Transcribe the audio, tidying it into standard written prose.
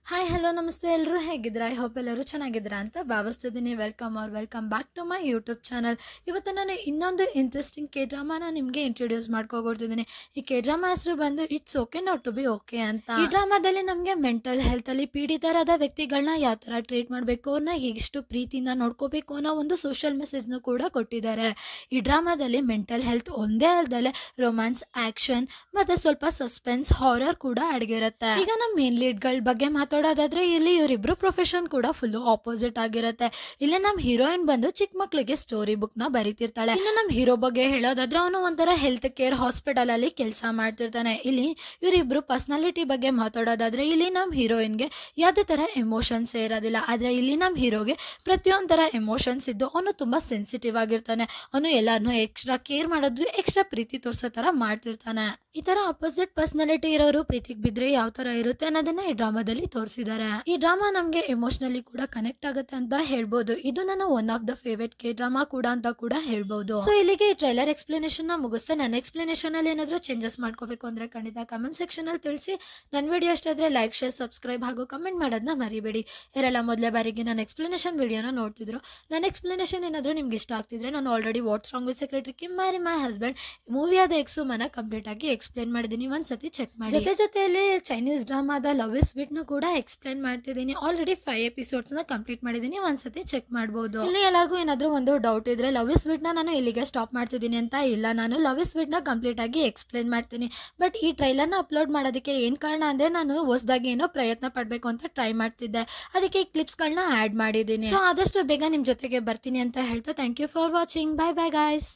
Hi hello ನಮಸ್ತೆ ಎಲ್ಲರೂ ಹೇಗಿದ್ದೀರಾ? ಐ ಹೋಪ್ ಎಲ್ಲರೂ ಚೆನ್ನಾಗಿದ್ದೀರಾ ಅಂತ ಭಾವಿಸ್ತಿದ್ದೀನಿ. Welcome back to my YouTube channel. ಇವತ್ತು ನಾನು ಇನ್ನೊಂದು ಇಂಟ್ರೆಸ್ಟಿಂಗ್ ಕೆ ಡ್ರಾಮಾನ ನಿಮಗೆ ಇಂಟ್ರೊಡ್ಯೂಸ್ ಮಾಡ್ಕೊಡ್ತಿದ್ದೀನಿ. ಈ ಕೆ ಡ್ರಾಮಾ ಹೆಸರು ಬಂದು it's okay not to be okay ಅಂತ. ಈ ಡ್ರಾಮಾದಲ್ಲಿ ನಮಗೆ ಮೆಂಟಲ್ ಹೆಲ್ತಲ್ಲಿ ಪೀಡಿತರಾದ ವ್ಯಕ್ತಿಗಳನ್ನ ಯಾವ ಥರ ಟ್ರೀಟ್ ಮಾಡಬೇಕು, ಅವ್ರನ್ನ ಎಷ್ಟು ಪ್ರೀತಿಯಿಂದ ನೋಡ್ಕೋಬೇಕು ಅನ್ನೋ ಒಂದು ಸೋಷಿಯಲ್ ಮೆಸೇಜ್ನು ಕೂಡ ಕೊಟ್ಟಿದ್ದಾರೆ. ಈ ಡ್ರಾಮಾದಲ್ಲಿ ಮೆಂಟಲ್ ಹೆಲ್ತ್ ಒಂದೇ ಅಲ್ಲದೆ ರೊಮ್ಯಾನ್ಸ್, ಆಕ್ಷನ್ ಮತ್ತೆ ಸ್ವಲ್ಪ ಸಸ್ಪೆನ್ಸ್, ಹಾರರ್ ಕೂಡ ಅಡಗಿರುತ್ತೆ. ಈಗ ನಮ್ಮ ಮೇನ್ ಲೀಡ್ಗಳ ಬಗ್ಗೆ ಮಾತಾಡೋದಾದ್ರೆ ಇಲ್ಲಿ ಇವರಿಬ್ರು ಪ್ರೊಫೆಷನ್ ಕೂಡ ಫುಲ್ ಆಪೋಸಿಟ್ ಆಗಿರುತ್ತೆ. ಇಲ್ಲಿ ನಮ್ಮ ಹೀರೋಯಿನ್ ಬಂದು ಚಿಕ್ಕ ಮಕ್ಳಿಗೆ ಸ್ಟೋರಿ ಬುಕ್ ನ ಬರೀತಿರ್ತಾಳೆ. ಇನ್ನು ನಮ್ಮ ಹೀರೋ ಬಗ್ಗೆ ಹೇಳೋದಾದ್ರೆ ಅವನು ಒಂಥರ ಹೆಲ್ತ್ ಕೇರ್ ಹಾಸ್ಪಿಟಲ್ ಅಲ್ಲಿ ಕೆಲಸ ಮಾಡ್ತಿರ್ತಾನೆ. ಇಲ್ಲಿ ಇವರಿಬ್ರು ಪರ್ಸನಾಲಿಟಿ ಬಗ್ಗೆ ಮಾತಾಡೋದಾದ್ರೆ ಇಲ್ಲಿ ನಮ್ಮ ಹೀರೋಯಿನ್ಗೆ ಯಾವುದೇ ತರ ಎಮೋಷನ್ಸ್ ಇರೋದಿಲ್ಲ. ಆದ್ರೆ ಇಲ್ಲಿ ನಮ್ಮ ಹೀರೋಗೆ ಪ್ರತಿಯೊಂದರ ಎಮೋಷನ್ಸ್ ಇದ್ದು ಅವನು ತುಂಬಾ ಸೆನ್ಸಿಟಿವ್ ಆಗಿರ್ತಾನೆ. ಅವನು ಎಲ್ಲಾನು ಎಕ್ಸ್ಟ್ರಾ ಕೇರ್ ಮಾಡೋದು, ಎಕ್ಸ್ಟ್ರಾ ಪ್ರೀತಿ ತೋರ್ಸೋ ತರ ಮಾಡ್ತಿರ್ತಾನೆ. ಈ ತರ ಅಪೋಸಿಟ್ ಪರ್ಸನಾಲಿಟಿ ಇರೋರು ಪ್ರೀತಿಗೆ ಬಿದ್ರೆ ಯಾವ ತರ ಇರುತ್ತೆ ಅನ್ನೋದನ್ನ ಈ ಡ್ರಾಮಾದಲ್ಲಿ ತೋರಿಸಿದ್ದಾರೆ. ಈ ಡ್ರಾಮಾ ನಮ್ಗೆ ಎಮೋಷನಲಿ ಕೂಡ ಕನೆಕ್ಟ್ ಆಗುತ್ತೆ ಅಂತ ಹೇಳ್ಬೋದು. ಇದು ನನ್ನ one of the favourite K drama ಕೂಡ ಅಂತ ಕೂಡ ಹೇಳ್ಬೋದು. ಸೊ ಇಲ್ಲಿಗೆ ಈ ಟ್ರೈಲರ್ ಎಕ್ಸ್ಪ್ಲನೇಷನ್ ನ ಮುಗಿಸ್ತಾ ನನ್ನ ಎಕ್ಸ್ಪ್ಲನೇಷನ್ ಅಲ್ಲಿ ಏನಾದ್ರು ಚೇಂಜಸ್ ಮಾಡ್ಕೋಬೇಕು ಅಂದ್ರೆ ಖಂಡಿತ ಕಮೆಂಟ್ ಸೆಕ್ಷನ್ ಅಲ್ಲಿ ತಿಳಿಸಿ. ನನ್ನ ವಿಡಿಯೋ ಇಷ್ಟ ಆದ್ರೆ ಲೈಕ್, ಶೇರ್, ಸಬ್ಸ್ಕ್ರೈಬ್ ಹಾಗೂ ಕಮೆಂಟ್ ಮಾಡೋದನ್ನ ಮರಿಬೇಡಿ. ಯಾರೆಲ್ಲ ಮೊದಲೇ ಬಾರಿಗೆ ನನ್ನ ಎಕ್ಸ್ಪ್ಲನೇಷನ್ ವಿಡಿಯೋನ ನೋಡ್ತಿದ್ರು, ನನ್ನ ಎಕ್ಸ್ಪ್ಲನೇಷನ್ ಏನಾದ್ರು ನಿಮ್ಗೆ ಇಷ್ಟ ಆಗ್ತಿದ್ರೆ ನಾನು already what's wrong with secretary Kim marry my husband movie ಆದ ಎಕ್ಸುಮನ ಕಂಪ್ಲೀಟ್ ಆಗಿ ಎಕ್ಸ್ಪ್ಲೇನ್ ಮಾಡಿದ್ದೀನಿ. ಒಂದ್ಸತಿ ಚೆಕ್ ಮಾಡಿ. ಜೊತೆಯಲ್ಲಿ ಚೈನೀಸ್ ಡ್ರಾಮಾದ ಲವ್ ಇಸ್ ಸ್ವೀಟ್ ನು ಕೂಡ ಎಕ್ಸ್ಪ್ಲೇನ್ ಮಾಡ್ತಿದ್ದೀನಿ. ಆಲ್ರೆಡಿ 5 ಎಪಿಸೋಡ್ಸ್ ನ ಕಂಪ್ಲೀಟ್ ಮಾಡಿದ್ದೀನಿ, ಒಂದ್ಸತಿ ಚೆಕ್ ಮಾಡಬಹುದು. ಇಲ್ಲಿ ಎಲ್ಲರಿಗೂ ಏನಾದ್ರು ಒಂದು ಡೌಟ್ ಇದ್ರೆ ಲವ್ ಇಸ್ ಸ್ವೀಟ್ ನ ನಾನು ಇಲ್ಲಿಗೆ ಸ್ಟಾಪ್ ಮಾಡ್ತಿದ್ದೀನಿ ಅಂತ ಇಲ್ಲ, ನಾನು ಲವ್ ಇಸ್ ಸ್ವೀಟ್ ನ ಕಂಪ್ಲೀಟ್ ಆಗಿ ಎಕ್ಸ್ಪ್ಲೇನ್ ಮಾಡ್ತೀನಿ. ಬಟ್ ಈ ಟ್ರೈಲರ್ ನ ಅಪ್ಲೋಡ್ ಮಾಡೋದಕ್ಕೆ ಏನ್ ಕಾರಣ ಅಂದ್ರೆ ನಾನು ಹೊಸದಾಗಿ ಏನೋ ಪ್ರಯತ್ನ ಪಡ್ಬೇಕು ಅಂತ ಟ್ರೈ ಮಾಡ್ತಿದ್ದೆ, ಅದಕ್ಕೆ ಈ ಕ್ಲಿಪ್ಸ್ ಗಳನ್ನ ಆಡ್ ಮಾಡಿದ್ದೀನಿ. ಸೊ ಆದಷ್ಟು ಬೇಗ ನಿಮ್ ಜೊತೆಗೆ ಬರ್ತೀನಿ ಅಂತ ಹೇಳ್ತಾ thank you for watching. Bye bye guys.